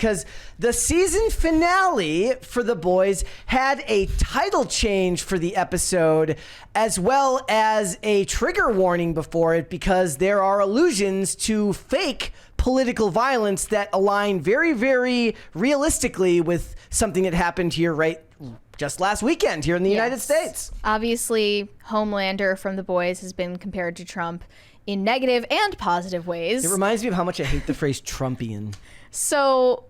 because the season finale for The Boys had a title change for the episode, as well as a trigger warning before it, because there are allusions to fake political violence that align very, very realistically with something that happened here just last weekend here in the United States. Obviously, Homelander from The Boys has been compared to Trump in negative and positive ways. It reminds me of how much I hate the phrase Trumpian. So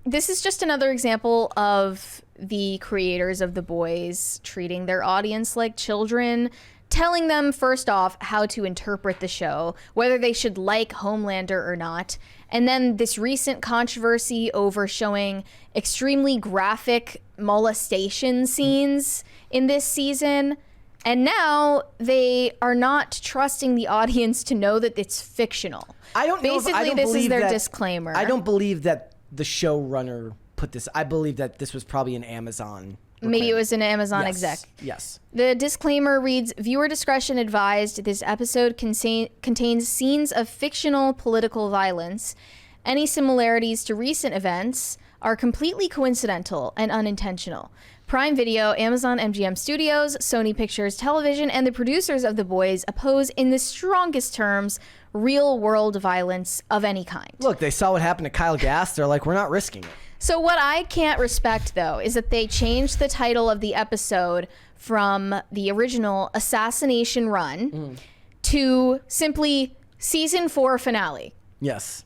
this is just another example of the creators of The Boys treating their audience like children, telling them first off how to interpret the show, whether they should like Homelander or not. And then this recent controversy over showing extremely graphic molestation scenes in this season. And now they are not trusting the audience to know that it's fictional. I don't know. Basically, this is their disclaimer. I don't believe that the showrunner put this. I believe that this was probably an Amazon. Maybe it was an Amazon exec. Yes. The disclaimer reads, viewer discretion advised. This episode contains scenes of fictional political violence. Any similarities to recent events are completely coincidental and unintentional. Prime Video, Amazon MGM Studios, Sony Pictures Television, and the producers of The Boys oppose in the strongest terms real-world violence of any kind. Look, they saw what happened to Kyle Gass. They're like, we're not risking it. So what I can't respect, though, is that they changed the title of the episode from the original Assassination Run to simply Season 4 Finale. Yes.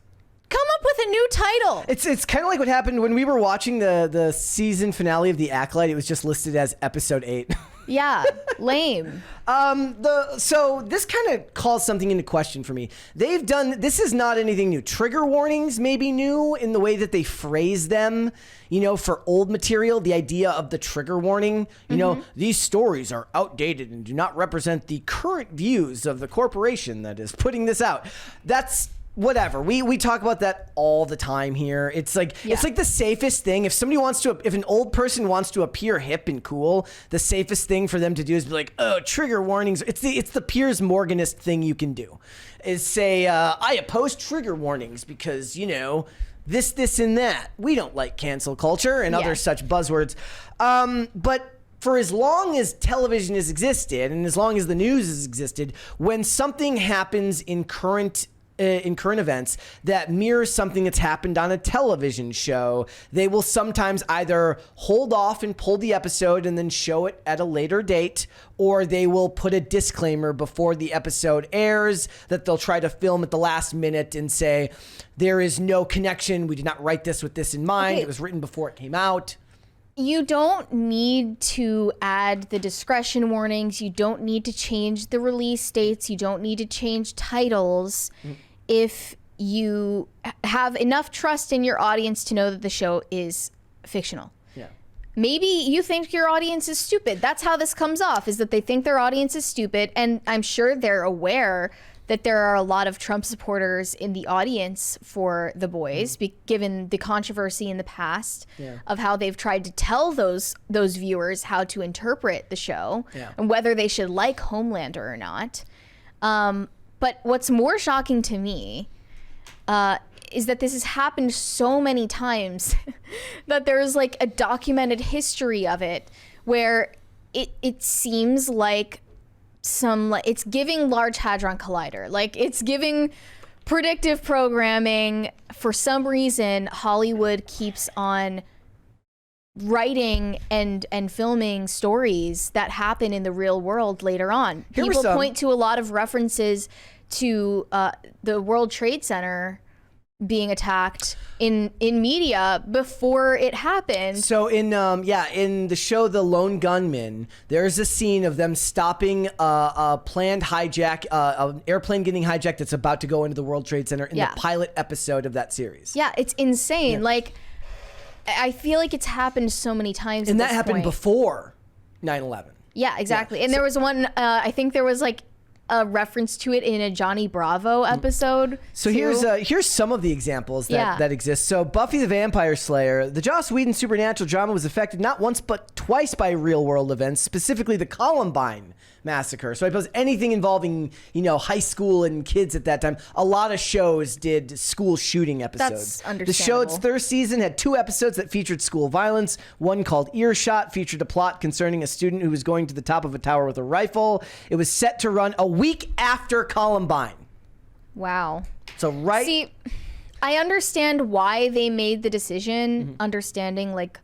Come up with a new title. It's kind of like what happened when we were watching the season finale of The Acolyte. It was just listed as episode 8. Yeah, lame. So this kind of calls something into question for me. This is not anything new. Trigger warnings may be new in the way that they phrase them. You know, for old material, the idea of the trigger warning, you know, these stories are outdated and do not represent the current views of the corporation that is putting this out. That's whatever. We talk about that all the time here. It's like it's like the safest thing. If an old person wants to appear hip and cool, the safest thing for them to do is be like, oh, trigger warnings. It's the Piers Morganist thing you can do, is say, I oppose trigger warnings because, you know, this and that. We don't like cancel culture and other such buzzwords. But for as long as television has existed and as long as the news has existed, when something happens in current events that mirrors something that's happened on a television show, they will sometimes either hold off and pull the episode and then show it at a later date, or they will put a disclaimer before the episode airs that they'll try to film at the last minute and say, there is no connection. We did not write this with this in mind. It was written before it came out. You don't need to add the discretion warnings. You don't need to change the release dates. You don't need to change titles. If you have enough trust in your audience to know that the show is fictional. Yeah. Maybe you think your audience is stupid. That's how this comes off, is that they think their audience is stupid. And I'm sure they're aware that there are a lot of Trump supporters in the audience for The Boys, given the controversy in the past of how they've tried to tell those viewers how to interpret the show and whether they should like Homelander or not. But what's more shocking to me is that this has happened so many times that there's like a documented history of it where it seems like it's giving Large Hadron Collider. Like, it's giving predictive programming. For some reason, Hollywood keeps on writing and filming stories that happen in the real world later on. People point to a lot of references to the World Trade Center being attacked in media before it happened. So in the show The Lone Gunman, there's a scene of them stopping a planned hijack, an airplane getting hijacked that's about to go into the World Trade Center in the pilot episode of that series. Yeah, it's insane. Like, I feel like it's happened so many times. And that happened before 9/11. Yeah, exactly. And there was one, I think there was like a reference to it in a Johnny Bravo episode. So too. here's some of the examples that exist. So Buffy the Vampire Slayer, the Joss Whedon supernatural drama was affected not once but twice by real world events, specifically the Columbine massacre. So I suppose anything involving, high school and kids at that time. A lot of shows did school shooting episodes. That's understandable. The show, its third season, had 2 episodes that featured school violence. One called Earshot featured a plot concerning a student who was going to the top of a tower with a rifle. It was set to run a week after Columbine. Wow. So See, I understand why they made the decision, understanding like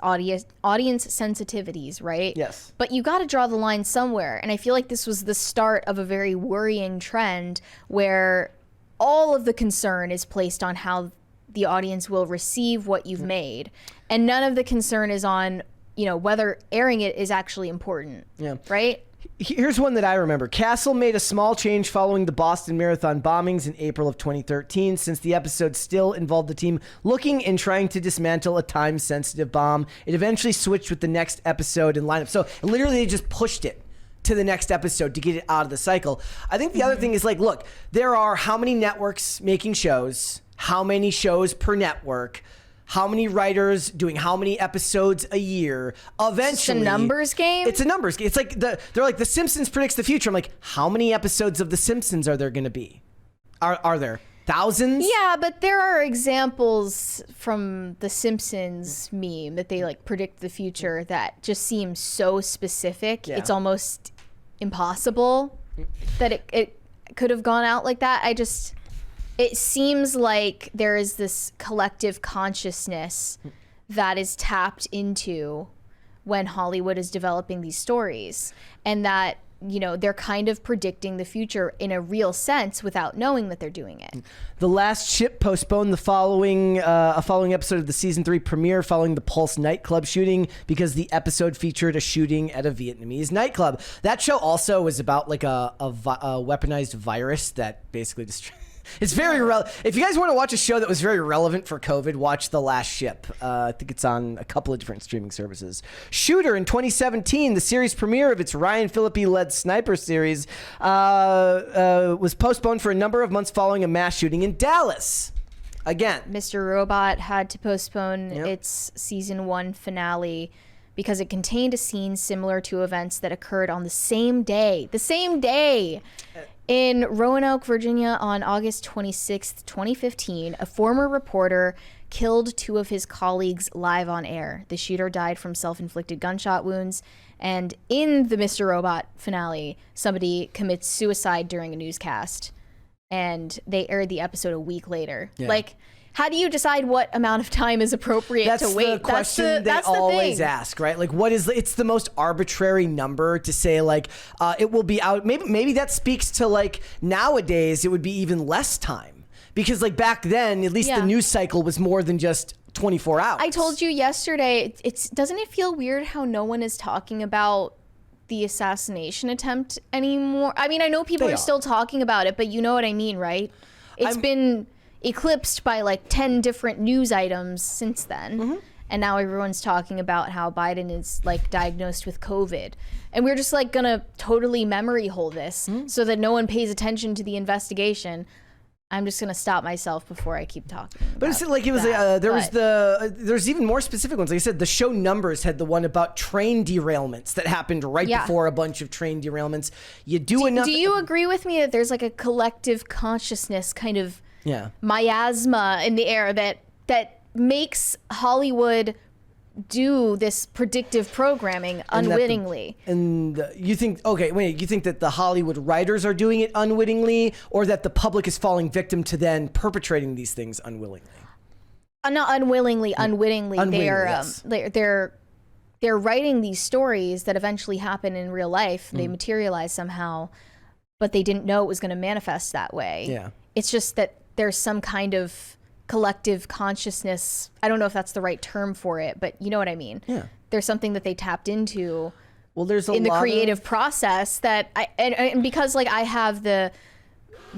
audience sensitivities, right? Yes. But you got to draw the line somewhere. And I feel like this was the start of a very worrying trend where all of the concern is placed on how the audience will receive what you've made. And none of the concern is on, whether airing it is actually important. Yeah. Right? Here's one that I remember. Castle made a small change following the Boston Marathon bombings in April of 2013, since the episode still involved the team looking and trying to dismantle a time-sensitive bomb. It eventually switched with the next episode and lineup. So literally they just pushed it to the next episode to get it out of the cycle. I think the other thing is look, there are how many networks making shows, how many shows per network, how many writers doing how many episodes a year. Eventually, it's a numbers game. It's a numbers game. It's like they're like The Simpsons predicts the future. I'm like, how many episodes of The Simpsons are there going to be? Are there thousands? Yeah, but there are examples from the Simpsons meme that they predict the future that just seem so specific. Yeah. It's almost impossible that it could have gone out like that. It seems like there is this collective consciousness that is tapped into when Hollywood is developing these stories, and that, they're kind of predicting the future in a real sense without knowing that they're doing it. The Last Ship postponed a following episode of the season 3 premiere following the Pulse nightclub shooting because the episode featured a shooting at a Vietnamese nightclub. That show also was about a weaponized virus that basically destroyed. It's very relevant. If you guys want to watch a show that was very relevant for COVID, watch The Last Ship. I think it's on a couple of different streaming services. Shooter in 2017, the series premiere of its Ryan Phillippe-led Sniper series, was postponed for a number of months following a mass shooting in Dallas. Again, Mr. Robot had to postpone its season 1 finale because it contained a scene similar to events that occurred on the same day. In Roanoke, Virginia, on August 26th, 2015, a former reporter killed 2 of his colleagues live on air. The shooter died from self-inflicted gunshot wounds. And in the Mr. Robot finale, somebody commits suicide during a newscast. And they aired the episode a week later. Yeah. How do you decide what amount of time is appropriate to wait? That's the question they always ask, right? It's the most arbitrary number to say, it will be out. Maybe that speaks to, nowadays it would be even less time. Because, back then, at least the news cycle was more than just 24 hours. I told you yesterday, doesn't it feel weird how no one is talking about the assassination attempt anymore? I mean, I know people are still talking about it, but you know what I mean, right? It's been eclipsed by 10 different news items since then. And now everyone's talking about how Biden is diagnosed with COVID. And we're just gonna totally memory hole this so that no one pays attention to the investigation. I'm just gonna stop myself before I keep talking. But it's there's even more specific ones. Like I said, the show Numbers had the one about train derailments that happened right before a bunch of train derailments. Do you agree with me that there's a collective consciousness kind of miasma in the air that makes Hollywood do this predictive programming unwittingly? You think that the Hollywood writers are doing it unwittingly, or that the public is falling victim to then perpetrating these things unwillingly? Not unwillingly, unwittingly. Yes. They're writing these stories that eventually happen in real life. They materialize somehow, but they didn't know it was going to manifest that way. Yeah. It's just that there's some kind of collective consciousness. I don't know if that's the right term for it, but you know what I mean. Yeah. There's something that they tapped into. Well, there's in the creative process that and because I have the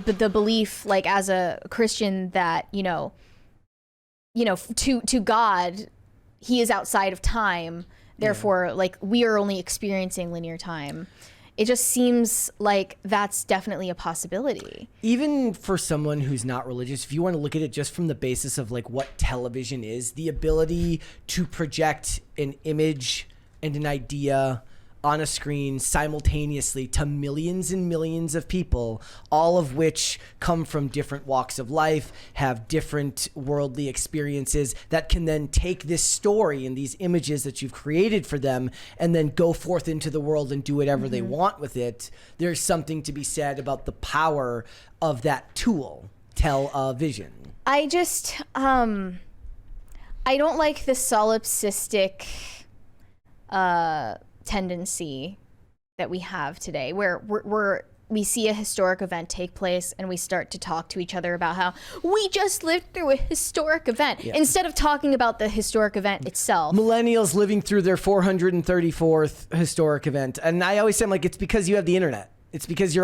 belief as a Christian that to God, He is outside of time. Therefore, we are only experiencing linear time. it just seems like that's definitely a possibility. Even for someone who's not religious, if you want to look at it just from the basis of like what television is, the ability to project an image and an idea on a screen simultaneously to millions and millions of people, all of which come from different walks of life, have different worldly experiences, that can then take this story and these images that you've created for them and then go forth into the world and do whatever they want with it. There's something to be said about the power of that tool, television. I just, I don't like the solipsistic tendency that we have today, where we see a historic event take place and we start to talk to each other about how we just lived through a historic event instead of talking about the historic event itself. Millennials living through their 434th historic event. And I always say, I'm like, it's because you have the internet. It's because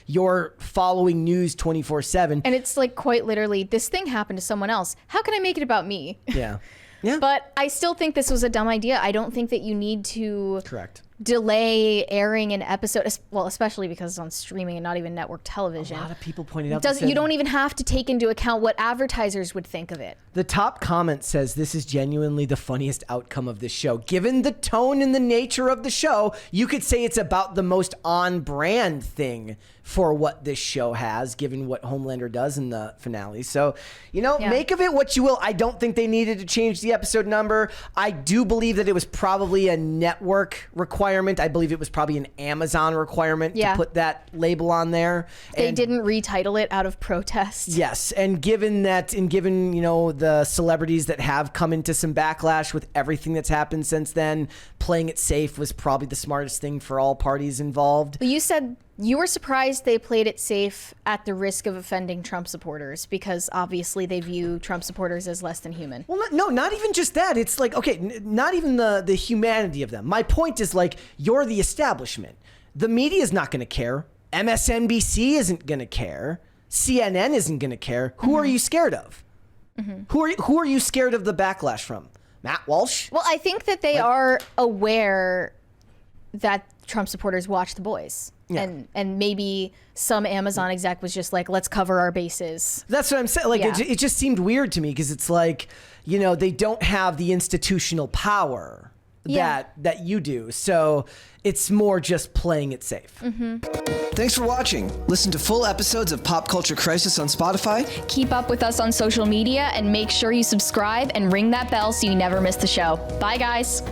you're following news 24/7. And it's like quite literally, this thing happened to someone else. How can I make it about me? Yeah. Yeah. But I still think this was a dumb idea. I don't think that you need to delay airing an episode, well, especially because it's on streaming and not even network television. A lot of people pointed out you don't even have to take into account what advertisers would think of it. The top comment says this is genuinely the funniest outcome of this show. Given the tone and the nature of the show, you could say it's about the most on-brand thing for what this show has, given what Homelander does in the finale. So, make of it what you will. I don't think they needed to change the episode number. I do believe that it was probably a network requirement. I believe it was probably an Amazon requirement to put that label on there. They didn't retitle it out of protest. Yes, and given the celebrities that have come into some backlash with everything that's happened since then, playing it safe was probably the smartest thing for all parties involved. Well, you said you were surprised they played it safe at the risk of offending Trump supporters because obviously they view Trump supporters as less than human. Well, no, not even just that. It's like, okay, not even the humanity of them. My point is like, you're the establishment. The media is not going to care. MSNBC isn't going to care. CNN isn't going to care. Who are you scared of? Who are you scared of the backlash from? Matt Walsh? Well, I think that they are aware that Trump supporters watch The Boys. Yeah. And maybe some Amazon exec was just like, let's cover our bases. That's what I'm saying. Like, it just seemed weird to me because it's like, they don't have the institutional power that you do. So it's more just playing it safe. Thanks for watching. Listen to full episodes of Pop Culture Crisis on Spotify. Keep up with us on social media and make sure you subscribe and ring that bell so you never miss the show. Bye, guys.